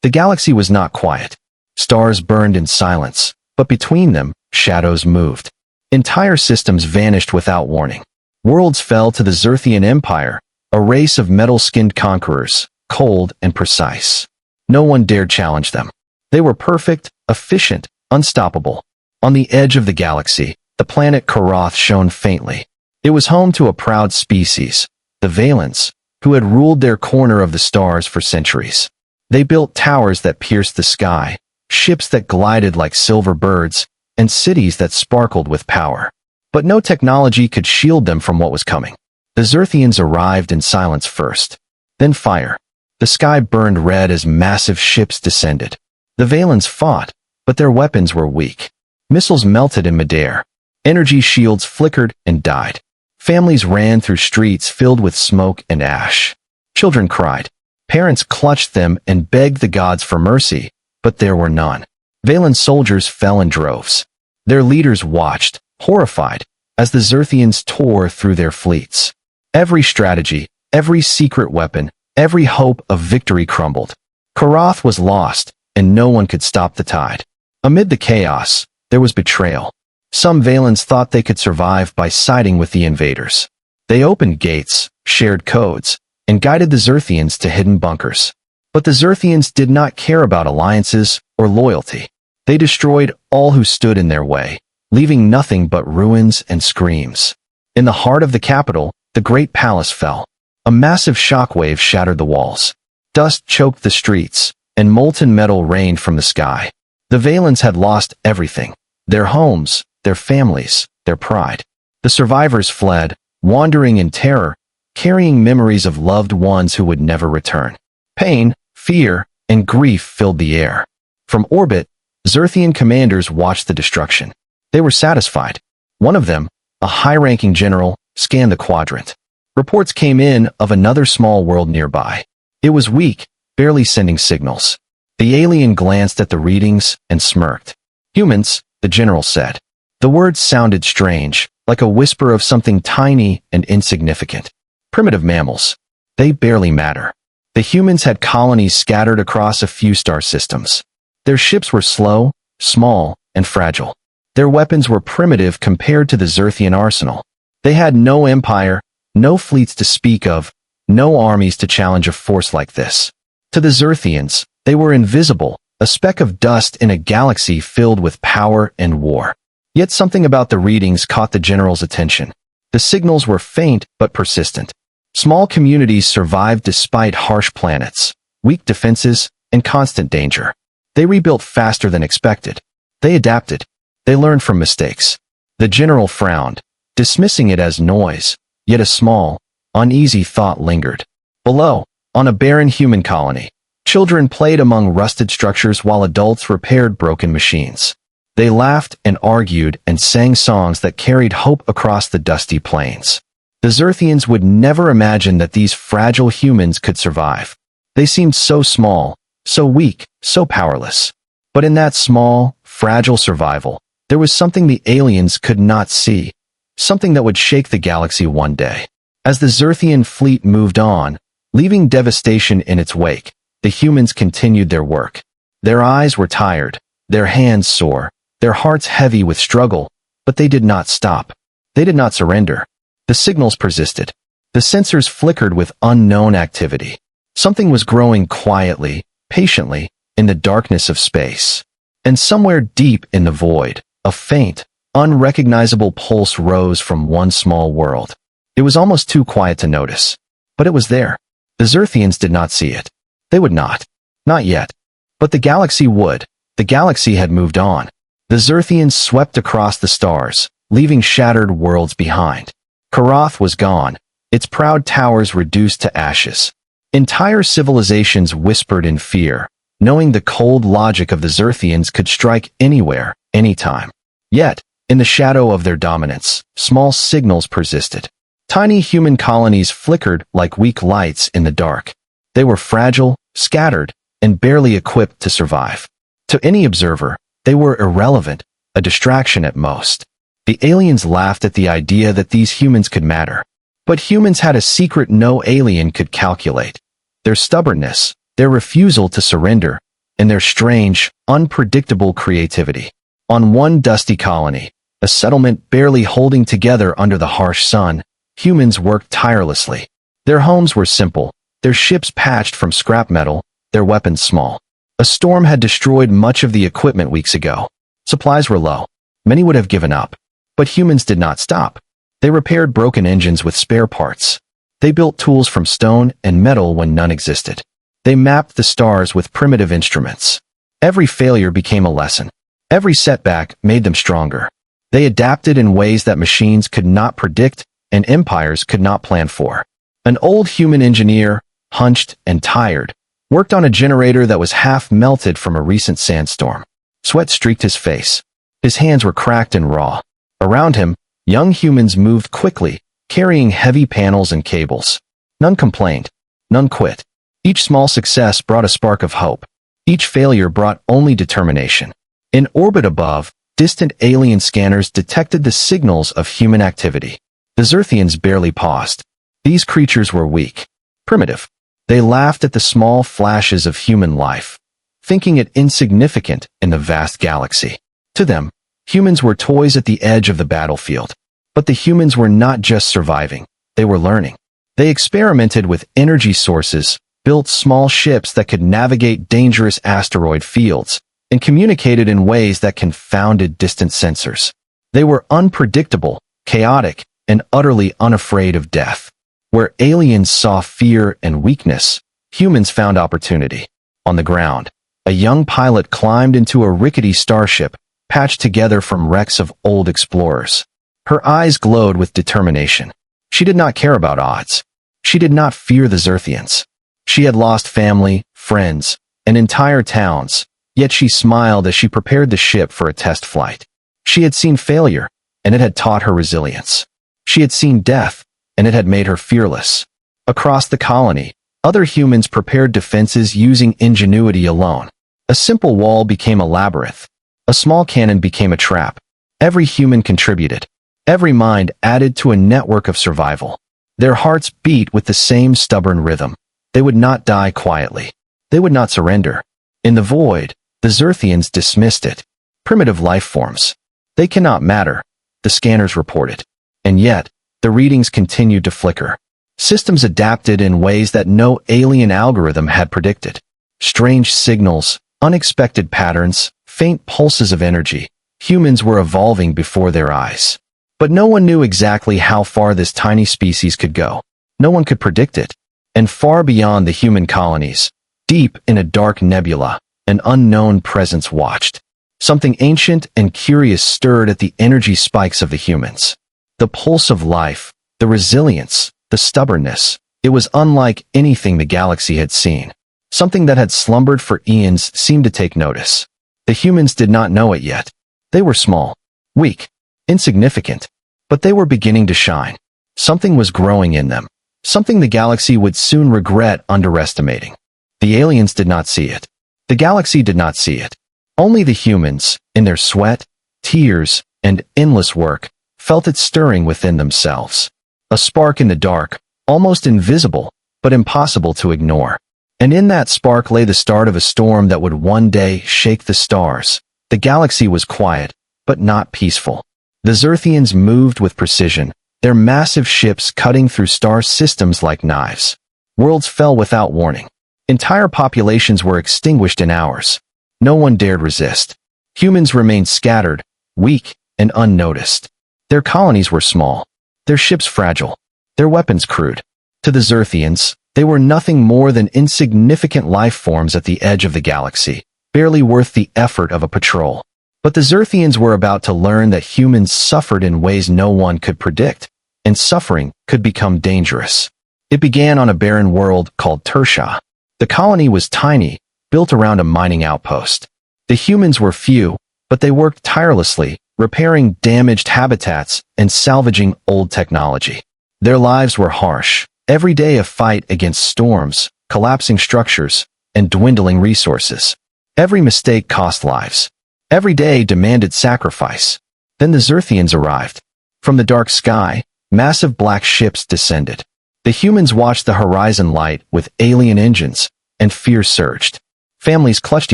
The galaxy was not quiet. Stars burned in silence, but between them, shadows moved. Entire systems vanished without warning. Worlds fell to the Xyrthian Empire, a race of metal-skinned conquerors, cold and precise. No one dared challenge them. They were perfect, efficient, unstoppable. On the edge of the galaxy, the planet Karath shone faintly. It was home to a proud species, the Valens, who had ruled their corner of the stars for centuries. They built towers that pierced the sky, ships that glided like silver birds, and cities that sparkled with power. But no technology could shield them from what was coming. The Xyrthians arrived in silence first. Then fire. The sky burned red as massive ships descended. The Valens fought, but their weapons were weak. Missiles melted in midair. Energy shields flickered and died. Families ran through streets filled with smoke and ash. Children cried. Parents clutched them and begged the gods for mercy, but there were none. Valen soldiers fell in droves. Their leaders watched, horrified, as the Xyrthians tore through their fleets. Every strategy, every secret weapon, every hope of victory crumbled. Karath was lost, and no one could stop the tide. Amid the chaos, there was betrayal. Some Valens thought they could survive by siding with the invaders. They opened gates, shared codes, and guided the Xyrthians to hidden bunkers. But the Xyrthians did not care about alliances or loyalty. They destroyed all who stood in their way, leaving nothing but ruins and screams. In the heart of the capital, the great palace fell. A massive shockwave shattered the walls. Dust choked the streets, and molten metal rained from the sky. The Valens had lost everything: their homes, their families, their pride. The survivors fled, wandering in terror, carrying memories of loved ones who would never return. Pain, fear, and grief filled the air. From orbit, Xyrthian commanders watched the destruction. They were satisfied. One of them, a high-ranking general, scanned the quadrant. Reports came in of another small world nearby. It was weak, barely sending signals. The alien glanced at the readings and smirked. "Humans," the general said. The words sounded strange, like a whisper of something tiny and insignificant. Primitive mammals. They barely matter. The humans had colonies scattered across a few star systems. Their ships were slow, small, and fragile. Their weapons were primitive compared to the Xyrthian arsenal. They had no empire, no fleets to speak of, no armies to challenge a force like this. To the Xyrthians, they were invisible, a speck of dust in a galaxy filled with power and war. Yet something about the readings caught the general's attention. The signals were faint but persistent. Small communities survived despite harsh planets, weak defenses, and constant danger. They rebuilt faster than expected. They adapted. They learned from mistakes. The general frowned, dismissing it as noise, yet a small, uneasy thought lingered. Below, on a barren human colony, children played among rusted structures while adults repaired broken machines. They laughed and argued and sang songs that carried hope across the dusty plains. The Xyrthians would never imagine that these fragile humans could survive. They seemed so small, so weak, so powerless. But in that small, fragile survival, there was something the aliens could not see, something that would shake the galaxy one day. As the Xyrthian fleet moved on, leaving devastation in its wake, the humans continued their work. Their eyes were tired, their hands sore, their hearts heavy with struggle, but they did not stop. They did not surrender. The signals persisted. The sensors flickered with unknown activity. Something was growing quietly, patiently, in the darkness of space. And somewhere deep in the void, a faint, unrecognizable pulse rose from one small world. It was almost too quiet to notice. But it was there. The Xyrthians did not see it. They would not. Not yet. But the galaxy would. The galaxy had moved on. The Xyrthians swept across the stars, leaving shattered worlds behind. Karath was gone, its proud towers reduced to ashes. Entire civilizations whispered in fear, knowing the cold logic of the Xyrthians could strike anywhere, anytime. Yet, in the shadow of their dominance, small signals persisted. Tiny human colonies flickered like weak lights in the dark. They were fragile, scattered, and barely equipped to survive. To any observer, they were irrelevant, a distraction at most. The aliens laughed at the idea that these humans could matter. But humans had a secret no alien could calculate. Their stubbornness, their refusal to surrender, in their strange, unpredictable creativity. On one dusty colony, a settlement barely holding together under the harsh sun, humans worked tirelessly. Their homes were simple, their ships patched from scrap metal, their weapons small. A storm had destroyed much of the equipment weeks ago. Supplies were low. Many would have given up. But humans did not stop. They repaired broken engines with spare parts. They built tools from stone and metal when none existed. They mapped the stars with primitive instruments. Every failure became a lesson. Every setback made them stronger. They adapted in ways that machines could not predict and empires could not plan for. An old human engineer, hunched and tired, worked on a generator that was half melted from a recent sandstorm. Sweat streaked his face. His hands were cracked and raw. Around him, young humans moved quickly, carrying heavy panels and cables. None complained. None quit. Each small success brought a spark of hope. Each failure brought only determination. In orbit above, distant alien scanners detected the signals of human activity. The Xyrthians barely paused. These creatures were weak, primitive. They laughed at the small flashes of human life, thinking it insignificant in the vast galaxy. To them, humans were toys at the edge of the battlefield. But the humans were not just surviving, they were learning. They experimented with energy sources, built small ships that could navigate dangerous asteroid fields, and communicated in ways that confounded distant sensors. They were unpredictable, chaotic, and utterly unafraid of death. Where aliens saw fear and weakness, humans found opportunity. On the ground, a young pilot climbed into a rickety starship, patched together from wrecks of old explorers. Her eyes glowed with determination. She did not care about odds. She did not fear the Xyrthians. She had lost family, friends, and entire towns, yet she smiled as she prepared the ship for a test flight. She had seen failure, and it had taught her resilience. She had seen death, and it had made her fearless. Across the colony, other humans prepared defenses using ingenuity alone. A simple wall became a labyrinth. A small cannon became a trap. Every human contributed. Every mind added to a network of survival. Their hearts beat with the same stubborn rhythm. They would not die quietly. They would not surrender. In the void, the Xyrthians dismissed it. Primitive life forms. They cannot matter, the scanners reported. And yet, the readings continued to flicker. Systems adapted in ways that no alien algorithm had predicted. Strange signals, unexpected patterns, faint pulses of energy. Humans were evolving before their eyes. But no one knew exactly how far this tiny species could go. No one could predict it. And far beyond the human colonies, deep in a dark nebula, an unknown presence watched. Something ancient and curious stirred at the energy spikes of the humans. The pulse of life, the resilience, the stubbornness. It was unlike anything the galaxy had seen. Something that had slumbered for eons seemed to take notice. The humans did not know it yet. They were small, weak, insignificant, but they were beginning to shine. Something was growing in them. Something the galaxy would soon regret underestimating. The aliens did not see it. The galaxy did not see it. Only the humans, in their sweat, tears, and endless work, felt it stirring within themselves. A spark in the dark, almost invisible, but impossible to ignore. And in that spark lay the start of a storm that would one day shake the stars. The galaxy was quiet, but not peaceful. The Xyrthians moved with precision, their massive ships cutting through star systems like knives. Worlds fell without warning. Entire populations were extinguished in hours. No one dared resist. Humans remained scattered, weak, and unnoticed. Their colonies were small, their ships fragile, their weapons crude. To the Xyrthians, they were nothing more than insignificant life forms at the edge of the galaxy, barely worth the effort of a patrol. But the Xyrthians were about to learn that humans suffered in ways no one could predict, and suffering could become dangerous. It began on a barren world called Tersha. The colony was tiny, built around a mining outpost. The humans were few, but they worked tirelessly, repairing damaged habitats and salvaging old technology. Their lives were harsh, every day a fight against storms, collapsing structures, and dwindling resources. Every mistake cost lives. Every day demanded sacrifice. Then the Xyrthians arrived. From the dark sky, massive black ships descended. The humans watched the horizon light with alien engines, and fear surged. Families clutched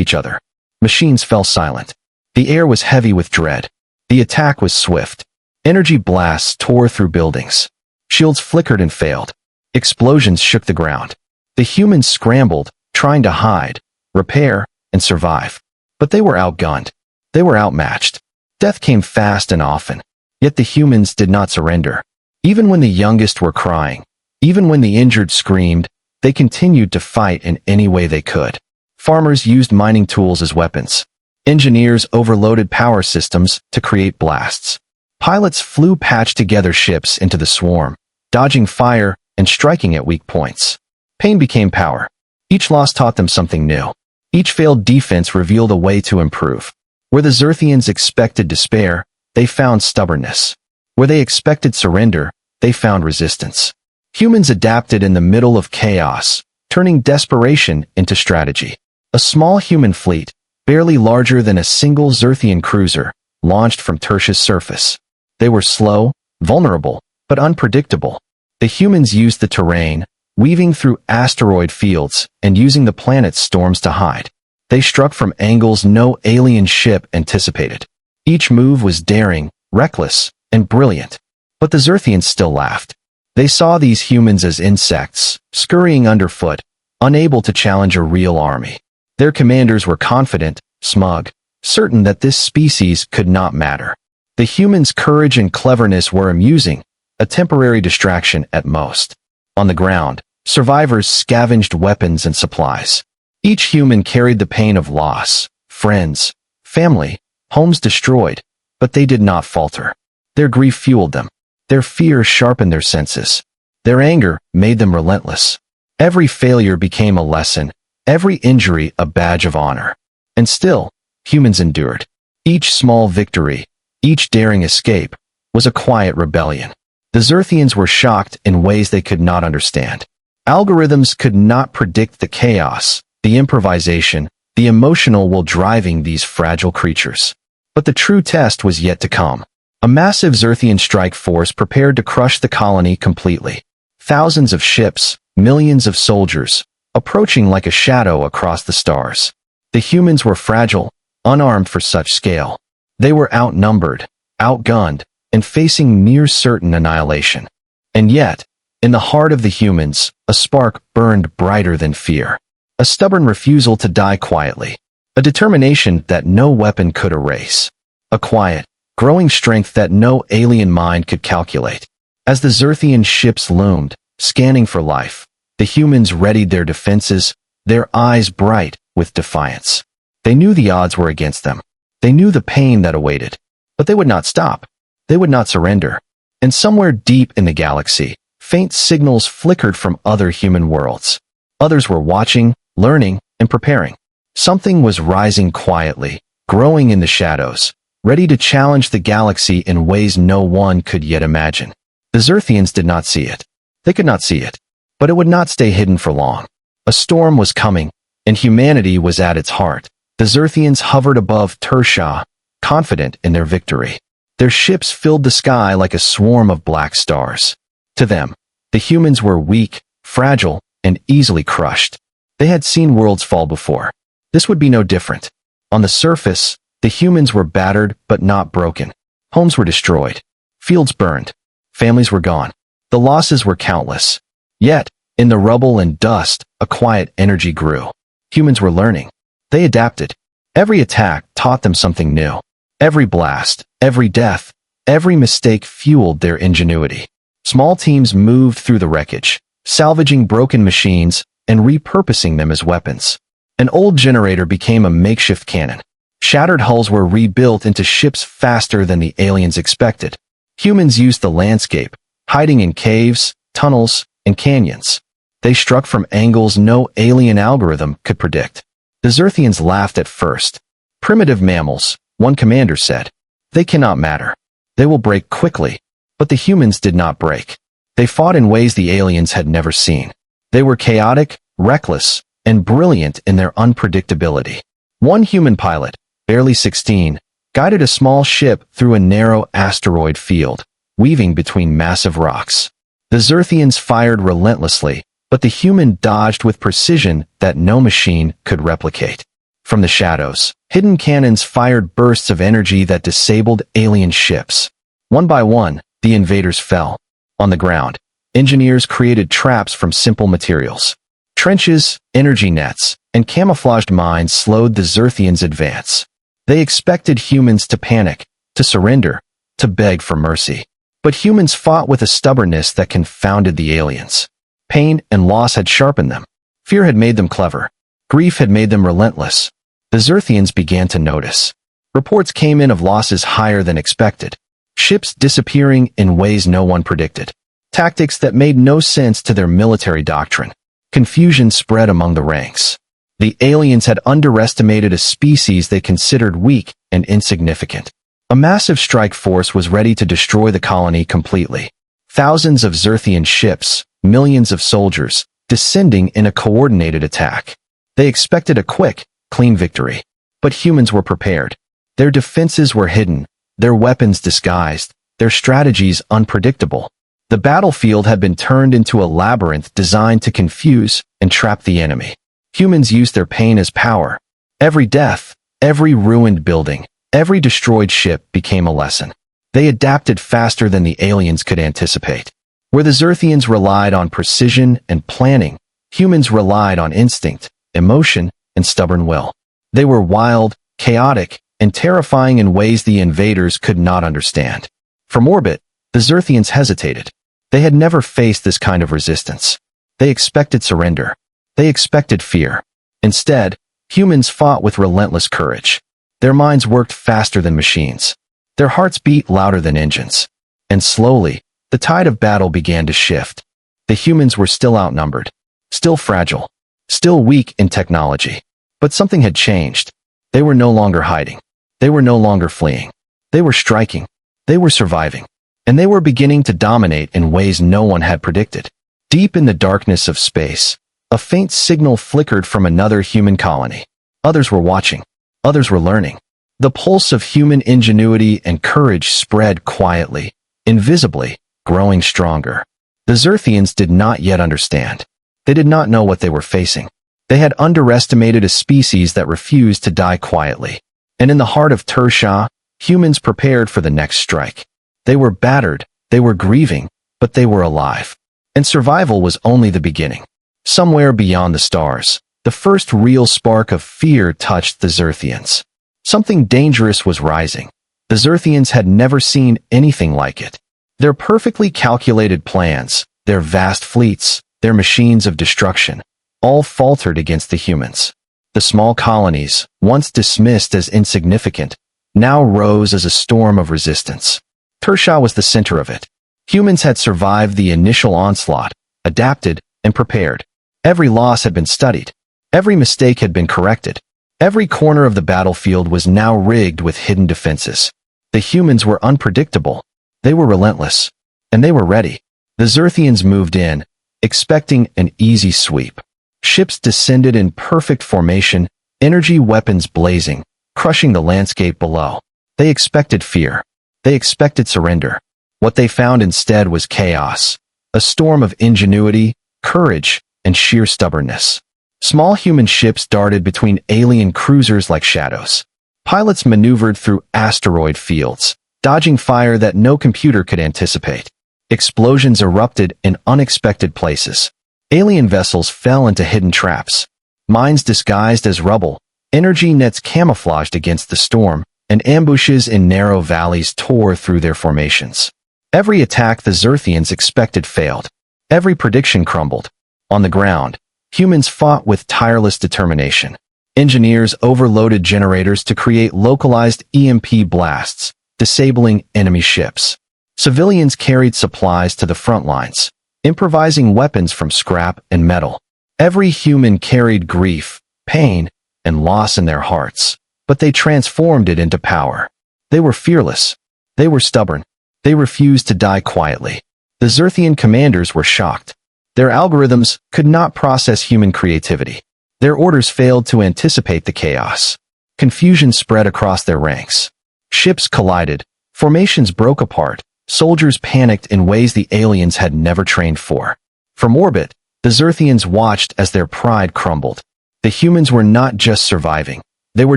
each other. Machines fell silent. The air was heavy with dread. The attack was swift. Energy blasts tore through buildings. Shields flickered and failed. Explosions shook the ground. The humans scrambled, trying to hide, repair, and survive. But they were outgunned. They were outmatched. Death came fast and often. Yet the humans did not surrender. Even when the youngest were crying, even when the injured screamed, they continued to fight in any way they could. Farmers used mining tools as weapons. Engineers overloaded power systems to create blasts. Pilots flew patched-together ships into the swarm, dodging fire and striking at weak points. Pain became power. Each loss taught them something new. Each failed defense revealed a way to improve. Where the Xyrthians expected despair, they found stubbornness. Where they expected surrender, they found resistance. Humans adapted in the middle of chaos, turning desperation into strategy. A small human fleet, barely larger than a single Xyrthian cruiser, launched from Tertia's surface. They were slow, vulnerable, but unpredictable. The humans used the terrain, weaving through asteroid fields and using the planet's storms to hide. They struck from angles no alien ship anticipated. Each move was daring, reckless, and brilliant. But the Xyrthians still laughed. They saw these humans as insects, scurrying underfoot, unable to challenge a real army. Their commanders were confident, smug, certain that this species could not matter. The humans' courage and cleverness were amusing, a temporary distraction at most. On the ground, survivors scavenged weapons and supplies. Each human carried the pain of loss, friends, family, homes destroyed, but they did not falter. Their grief fueled them. Their fear sharpened their senses. Their anger made them relentless. Every failure became a lesson, every injury a badge of honor. And still, humans endured. Each small victory, each daring escape, was a quiet rebellion. The Xyrthians were shocked in ways they could not understand. Algorithms could not predict the chaos, the improvisation, the emotional will driving these fragile creatures. But the true test was yet to come. A massive Xyrthian strike force prepared to crush the colony completely. Thousands of ships, millions of soldiers, approaching like a shadow across the stars. The humans were fragile, unarmed for such scale. They were outnumbered, outgunned, and facing near certain annihilation. And yet, in the heart of the humans, a spark burned brighter than fear. A stubborn refusal to die quietly. A determination that no weapon could erase. A quiet, growing strength that no alien mind could calculate. As the Xyrthian ships loomed, scanning for life, the humans readied their defenses, their eyes bright with defiance. They knew the odds were against them. They knew the pain that awaited. But they would not stop. They would not surrender. And somewhere deep in the galaxy, faint signals flickered from other human worlds. Others were watching, learning, and preparing. Something was rising quietly, growing in the shadows, ready to challenge the galaxy in ways no one could yet imagine. The Xyrthians did not see it. They could not see it. But it would not stay hidden for long. A storm was coming, and humanity was at its heart. The Xyrthians hovered above Tertia, confident in their victory. Their ships filled the sky like a swarm of black stars. To them, the humans were weak, fragile, and easily crushed. They had seen worlds fall before. This would be no different. On the surface, the humans were battered but not broken. Homes were destroyed. Fields burned. Families were gone. The losses were countless. Yet, in the rubble and dust, a quiet energy grew. Humans were learning. They adapted. Every attack taught them something new. Every blast, every death, every mistake fueled their ingenuity. Small teams moved through the wreckage, salvaging broken machines and repurposing them as weapons. An old generator became a makeshift cannon. Shattered hulls were rebuilt into ships faster than the aliens expected. Humans used the landscape, hiding in caves, tunnels, and canyons. They struck from angles no alien algorithm could predict. The Xyrthians laughed at first. Primitive mammals, one commander said. They cannot matter. They will break quickly. But the humans did not break. They fought in ways the aliens had never seen. They were chaotic, reckless, and brilliant in their unpredictability. One human pilot, barely 16, guided a small ship through a narrow asteroid field, weaving between massive rocks. The Xyrthians fired relentlessly, but the human dodged with precision that no machine could replicate. From the shadows, hidden cannons fired bursts of energy that disabled alien ships. One by one, the invaders fell. On the ground, engineers created traps from simple materials. Trenches, energy nets, and camouflaged mines slowed the Xyrthians' advance. They expected humans to panic, to surrender, to beg for mercy. But humans fought with a stubbornness that confounded the aliens. Pain and loss had sharpened them. Fear had made them clever. Grief had made them relentless. The Xyrthians began to notice. Reports came in of losses higher than expected. Ships disappearing in ways no one predicted. Tactics that made no sense to their military doctrine. Confusion spread among the ranks. The aliens had underestimated a species they considered weak and insignificant. A massive strike force was ready to destroy the colony completely. Thousands of Xyrthian ships, millions of soldiers, descending in a coordinated attack. They expected a quick, clean victory. But humans were prepared. Their defenses were hidden, their weapons disguised, their strategies unpredictable. The battlefield had been turned into a labyrinth designed to confuse and trap the enemy. Humans used their pain as power. Every death, every ruined building, every destroyed ship became a lesson. They adapted faster than the aliens could anticipate. Where the Xyrthians relied on precision and planning, humans relied on instinct, emotion, and stubborn will. They were wild, chaotic, and terrifying in ways the invaders could not understand. From orbit, the Xyrthians hesitated. They had never faced this kind of resistance. They expected surrender. They expected fear. Instead, humans fought with relentless courage. Their minds worked faster than machines. Their hearts beat louder than engines. And slowly, the tide of battle began to shift. The humans were still outnumbered, still fragile, still weak in technology. But something had changed. They were no longer hiding. They were no longer fleeing. They were striking. They were surviving. And they were beginning to dominate in ways no one had predicted. Deep in the darkness of space, a faint signal flickered from another human colony. Others were watching. Others were learning. The pulse of human ingenuity and courage spread quietly, invisibly, growing stronger. The Xyrthians did not yet understand. They did not know what they were facing. They had underestimated a species that refused to die quietly. And in the heart of Tersha, humans prepared for the next strike. They were battered, they were grieving, but they were alive. And survival was only the beginning. Somewhere beyond the stars, the first real spark of fear touched the Xyrthians. Something dangerous was rising. The Xyrthians had never seen anything like it. Their perfectly calculated plans, their vast fleets, their machines of destruction, all faltered against the humans. The small colonies, once dismissed as insignificant, now rose as a storm of resistance. Tersha was the center of it. Humans had survived the initial onslaught, adapted, and prepared. Every loss had been studied. Every mistake had been corrected. Every corner of the battlefield was now rigged with hidden defenses. The humans were unpredictable. They were relentless. And they were ready. The Xyrthians moved in, expecting an easy sweep. Ships descended in perfect formation, energy weapons blazing, crushing the landscape below. They expected fear. They expected surrender. What they found instead was chaos, a storm of ingenuity, courage, and sheer stubbornness. Small human ships darted between alien cruisers like shadows. Pilots maneuvered through asteroid fields, dodging fire that no computer could anticipate. Explosions erupted in unexpected places. Alien vessels fell into hidden traps. Mines disguised as rubble, energy nets camouflaged against the storm, and ambushes in narrow valleys tore through their formations. Every attack the Xyrthians expected failed. Every prediction crumbled. On the ground, humans fought with tireless determination. Engineers overloaded generators to create localized EMP blasts, disabling enemy ships. Civilians carried supplies to the front lines, improvising weapons from scrap and metal. Every human carried grief, pain, and loss in their hearts, but they transformed it into power. They were fearless. They were stubborn. They refused to die quietly. The Xyrthian commanders were shocked. Their algorithms could not process human creativity. Their orders failed to anticipate the chaos. Confusion spread across their ranks. Ships collided. Formations broke apart. Soldiers panicked in ways the aliens had never trained for. From orbit, The Xyrthians watched as their pride crumbled. The humans were not just surviving, they were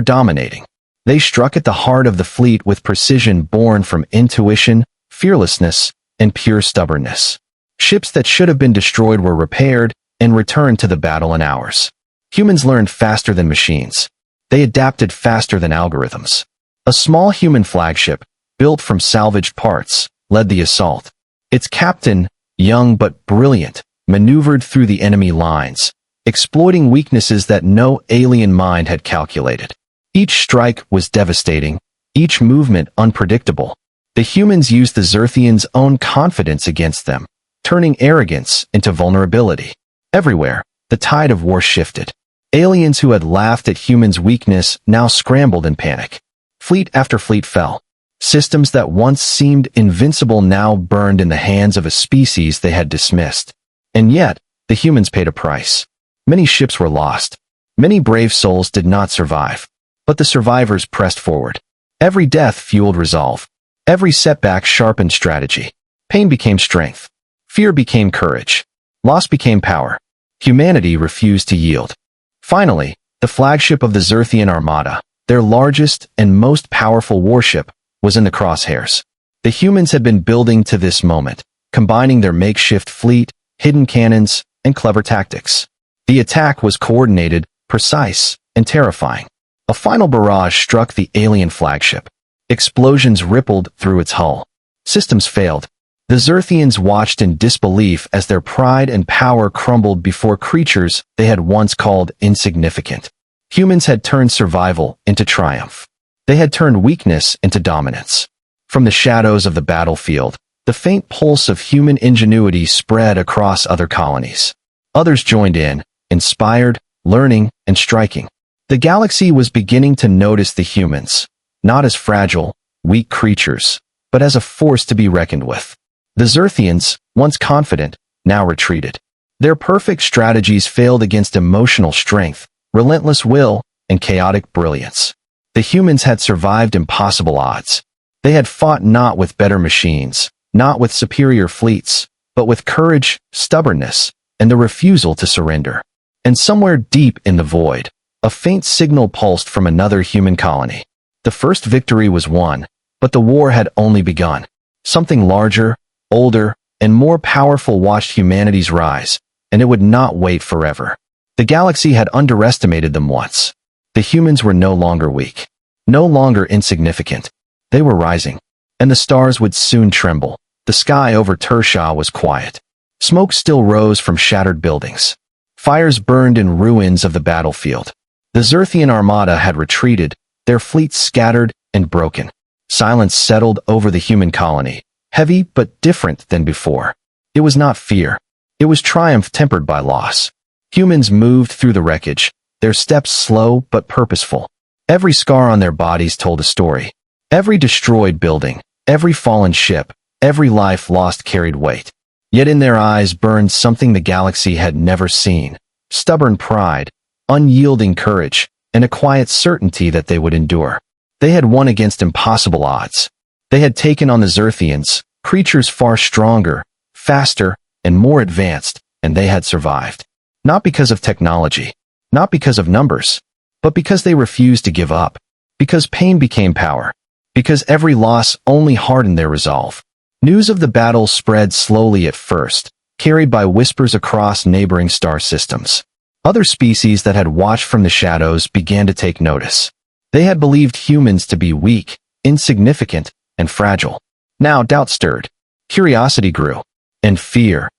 dominating. They struck at the heart of the fleet with precision born from intuition, fearlessness, and pure stubbornness. Ships that should have been destroyed were repaired and returned to the battle in hours. Humans learned faster than machines. They adapted faster than algorithms. A small human flagship, built from salvaged parts, led the assault. Its captain, young but brilliant, maneuvered through the enemy lines, exploiting weaknesses that no alien mind had calculated. Each strike was devastating, each movement unpredictable. The humans used the Xyrthians' own confidence against them, turning arrogance into vulnerability. Everywhere, the tide of war shifted. Aliens who had laughed at humans' weakness now scrambled in panic. Fleet after fleet fell. Systems that once seemed invincible now burned in the hands of a species they had dismissed. And yet, the humans paid a price. Many ships were lost. Many brave souls did not survive. But the survivors pressed forward. Every death fueled resolve. Every setback sharpened strategy. Pain became strength. Fear became courage. Loss became power. Humanity refused to yield. Finally, the flagship of the Xyrthian Armada, their largest and most powerful warship, was in the crosshairs. The humans had been building to this moment, combining their makeshift fleet, hidden cannons, and clever tactics. The attack was coordinated, precise, and terrifying. A final barrage struck the alien flagship. Explosions rippled through its hull. Systems failed. The Xyrthians watched in disbelief as their pride and power crumbled before creatures they had once called insignificant. Humans had turned survival into triumph. They had turned weakness into dominance. From the shadows of the battlefield, the faint pulse of human ingenuity spread across other colonies. Others joined in, inspired, learning, and striking. The galaxy was beginning to notice the humans, not as fragile, weak creatures, but as a force to be reckoned with. The Xyrthians, once confident, now retreated. Their perfect strategies failed against emotional strength, relentless will, and chaotic brilliance. The humans had survived impossible odds. They had fought not with better machines, not with superior fleets, but with courage, stubbornness, and the refusal to surrender. And somewhere deep in the void, a faint signal pulsed from another human colony. The first victory was won, but the war had only begun. Something larger, older, and more powerful watched humanity's rise, and it would not wait forever. The galaxy had underestimated them once. The humans were no longer weak, no longer insignificant. They were rising, and the stars would soon tremble. The sky over Tersha was quiet. Smoke still rose from shattered buildings. Fires burned in ruins of the battlefield. The Xyrthian Armada had retreated, their fleet scattered and broken. Silence settled over the human colony, heavy but different than before. It was not fear. It was triumph tempered by loss. Humans moved through the wreckage, their steps slow but purposeful. Every scar on their bodies told a story. Every destroyed building, every fallen ship, every life lost carried weight. Yet in their eyes burned something the galaxy had never seen: stubborn pride, unyielding courage, and a quiet certainty that they would endure. They had won against impossible odds. They had taken on the Xyrthians, creatures far stronger, faster, and more advanced, and they had survived. Not because of technology, not because of numbers, but because they refused to give up, because pain became power, because every loss only hardened their resolve. News of the battle spread slowly at first, carried by whispers across neighboring star systems. Other species that had watched from the shadows began to take notice. They had believed humans to be weak, insignificant, and fragile. Now doubt stirred, curiosity grew, and fear.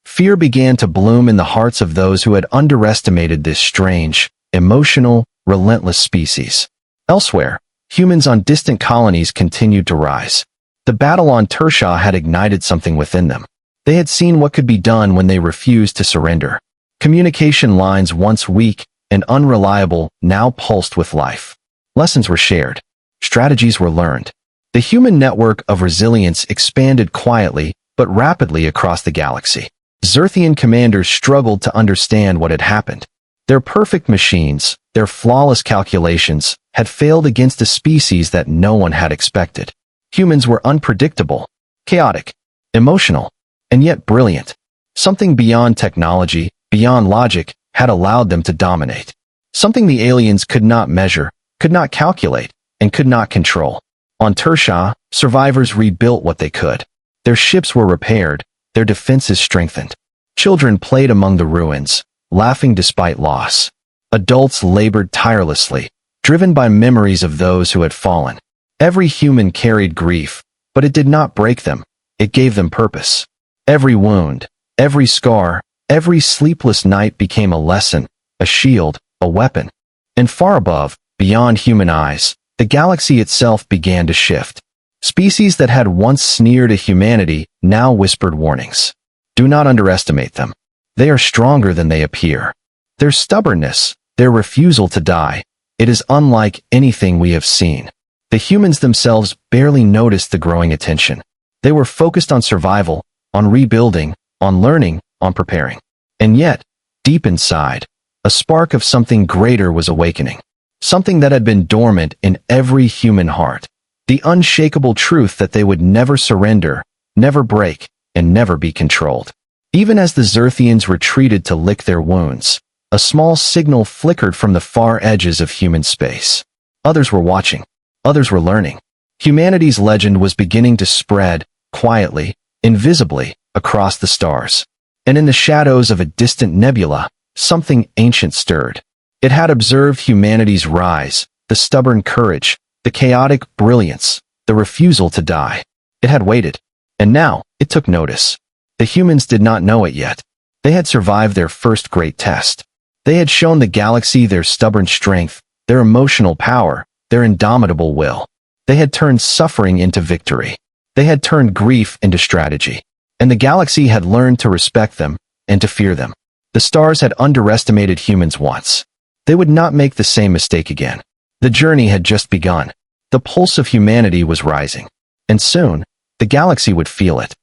Fear began to bloom in the hearts of those who had underestimated this strange, emotional, relentless species. Elsewhere, humans on distant colonies continued to rise. The battle on Tersha had ignited something within them. They had seen what could be done when they refused to surrender. Communication lines once weak and unreliable now pulsed with life. Lessons were shared. Strategies were learned. The human network of resilience expanded quietly but rapidly across the galaxy. Xyrthian commanders struggled to understand what had happened. Their perfect machines, their flawless calculations, had failed against a species that no one had expected. Humans were unpredictable, chaotic, emotional, and yet brilliant. Something beyond technology, beyond logic, had allowed them to dominate. Something the aliens could not measure, could not calculate, and could not control. On Tersha, survivors rebuilt what they could. Their ships were repaired, their defenses strengthened. Children played among the ruins, laughing despite loss. Adults labored tirelessly, driven by memories of those who had fallen. Every human carried grief, but it did not break them. It gave them purpose. Every wound, every scar, every sleepless night became a lesson, a shield, a weapon. And far above, beyond human eyes, the galaxy itself began to shift. Species that had once sneered at humanity now whispered warnings. Do not underestimate them. They are stronger than they appear. Their stubbornness, their refusal to die, it is unlike anything we have seen. The humans themselves barely noticed the growing attention. They were focused on survival, on rebuilding, on learning, on preparing. And yet, deep inside, a spark of something greater was awakening. Something that had been dormant in every human heart. The unshakable truth that they would never surrender, never break, and never be controlled. Even as the Xyrthians retreated to lick their wounds, a small signal flickered from the far edges of human space. Others were watching. Others were learning. Humanity's legend was beginning to spread, quietly, invisibly, across the stars. And in the shadows of a distant nebula, something ancient stirred. It had observed humanity's rise, the stubborn courage, the chaotic brilliance, the refusal to die. It had waited. And now, it took notice. The humans did not know it yet. They had survived their first great test. They had shown the galaxy their stubborn strength, their emotional power, their indomitable will. They had turned suffering into victory. They had turned grief into strategy. And the galaxy had learned to respect them and to fear them. The stars had underestimated humans once. They would not make the same mistake again. The journey had just begun. The pulse of humanity was rising. And soon, the galaxy would feel it.